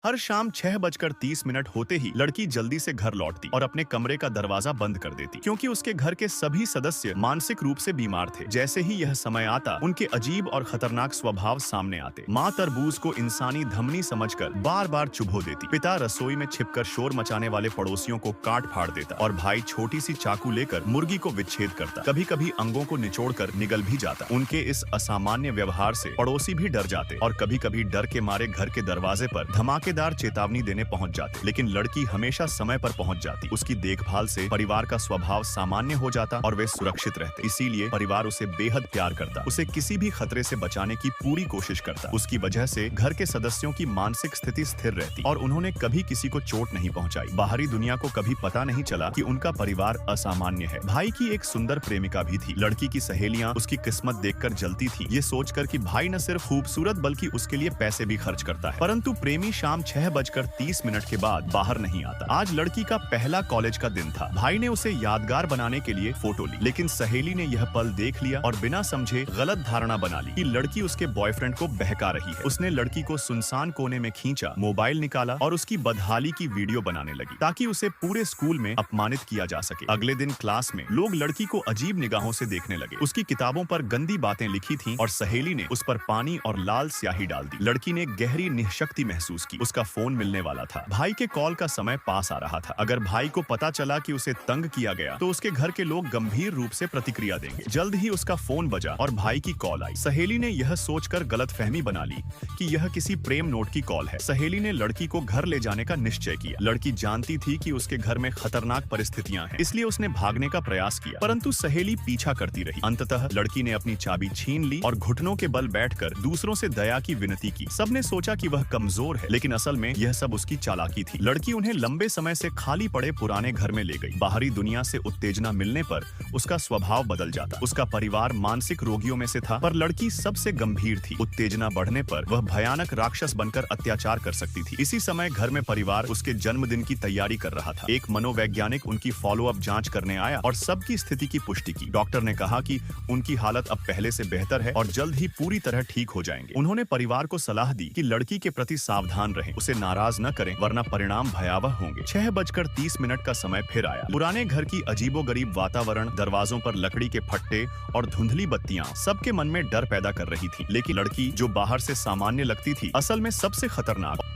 हर शाम 6:30 होते ही लड़की जल्दी से घर लौटती और अपने कमरे का दरवाजा बंद कर देती क्योंकि उसके घर के सभी सदस्य मानसिक रूप से बीमार थे। जैसे ही यह समय आता, उनके अजीब और खतरनाक स्वभाव सामने आते। माँ तरबूज को इंसानी धमनी समझकर बार बार चुभो देती। पिता रसोई में छिपकर शोर मचाने वाले पड़ोसियों को काट फाड़ देता और भाई छोटी सी चाकू लेकर मुर्गी को विच्छेद करता। कभी कभी अंगों को निचोड़कर निगल भी जाता। उनके इस असामान्य व्यवहार से पड़ोसी भी डर जाते और कभी कभी डर के मारे घर के दरवाजे पर धमाकेदार चेतावनी देने पहुंच जाते। लेकिन लड़की हमेशा समय पर पहुंच जाती। उसकी देखभाल से परिवार का स्वभाव सामान्य हो जाता और वे सुरक्षित रहते। इसीलिए परिवार उसे बेहद प्यार करता, उसे किसी भी खतरे से बचाने की पूरी कोशिश करता। उसकी वजह से घर के सदस्यों की मानसिक स्थिति स्थिर रहती और उन्होंने कभी किसी को चोट नहीं पहुंचाई। बाहरी दुनिया को कभी पता नहीं चला कि उनका परिवार असामान्य है। भाई की एक सुंदर प्रेमिका भी थी। लड़की की सहेलियां उसकी किस्मत देखकर जलती थी, ये सोचकर कि भाई न सिर्फ खूबसूरत बल्कि उसके लिए पैसे भी खर्च करता है। परंतु प्रेमी शाम 6:30 के बाद बाहर नहीं आता। आज लड़की का पहला कॉलेज का दिन था। भाई ने उसे यादगार बनाने के लिए फोटो ली, लेकिन सहेली ने यह पल देख लिया और बिना समझे गलत धारणा बना ली कि लड़की उसके बॉयफ्रेंड को बहका रही है। उसने लड़की को सुनसान कोने में खींचा, मोबाइल निकाला और उसकी बदहाली की वीडियो बनाने लगी ताकि उसे पूरे स्कूल में अपमानित किया जा सके। अगले दिन क्लास में लोग लड़की को अजीब निगाहों से देखने लगे। उसकी किताबों पर गंदी बातें लिखी थीं और सहेली ने उस पर पानी और लाल स्याही डाल दी। लड़की ने गहरी निःशक्ति महसूस की। उसका फोन मिलने वाला था। भाई के कॉल का समय पास आ रहा था। अगर भाई को पता चला कि उसे तंग किया गया तो उसके घर के लोग गंभीर रूप से प्रतिक्रिया देंगे। जल्द ही उसका फोन बजा और भाई की कॉल आई। सहेली ने यह सोचकर गलतफहमी बना ली कि यह किसी प्रेम नोट की कॉल है। सहेली ने लड़की को घर ले जाने का निश्चय किया। लड़की जानती थी कि उसके घर में खतरनाक परिस्थितियां हैं, इसलिए उसने भागने का प्रयास किया, परंतु सहेली पीछा करती रही। अंततः लड़की ने अपनी चाबी छीन ली और घुटनों के बल बैठकर दूसरों से दया की विनती की। सबने सोचा कि वह कमजोर है, लेकिन असल में यह सब उसकी चालाकी थी। लड़की उन्हें लंबे समय से खाली पड़े पुराने घर में ले गई। बाहरी दुनिया से उत्तेजना मिलने पर उसका स्वभाव बदल जाता। उसका परिवार मानसिक रोगियों में से था, पर लड़की सबसे गंभीर थी। उत्तेजना बढ़ने पर वह भयानक राक्षस बनकर अत्याचार कर सकती थी। इसी समय घर में परिवार उसके जन्मदिन की तैयारी कर रहा था। एक मनोवैज्ञानिक उनकी फॉलोअप जांच करने आया और सबकी स्थिति की पुष्टि की। डॉक्टर ने कहा कि उनकी हालत अब पहले से बेहतर है और जल्द ही पूरी तरह ठीक हो जाएंगे। उन्होंने परिवार को सलाह दी कि लड़की के प्रति सावधान रहें, उसे नाराज न करें, वरना परिणाम भयावह होंगे। 6:30 का समय फिर आया। पुराने घर की अजीबोगरीब वातावरण, दरवाजों पर लकड़ी के फट्टे और धुंधली बत्तियां सबके मन में डर पैदा कर रही थी। लेकिन लड़की जो बाहर से सामान्य लगती थी, असल में सबसे खतरनाक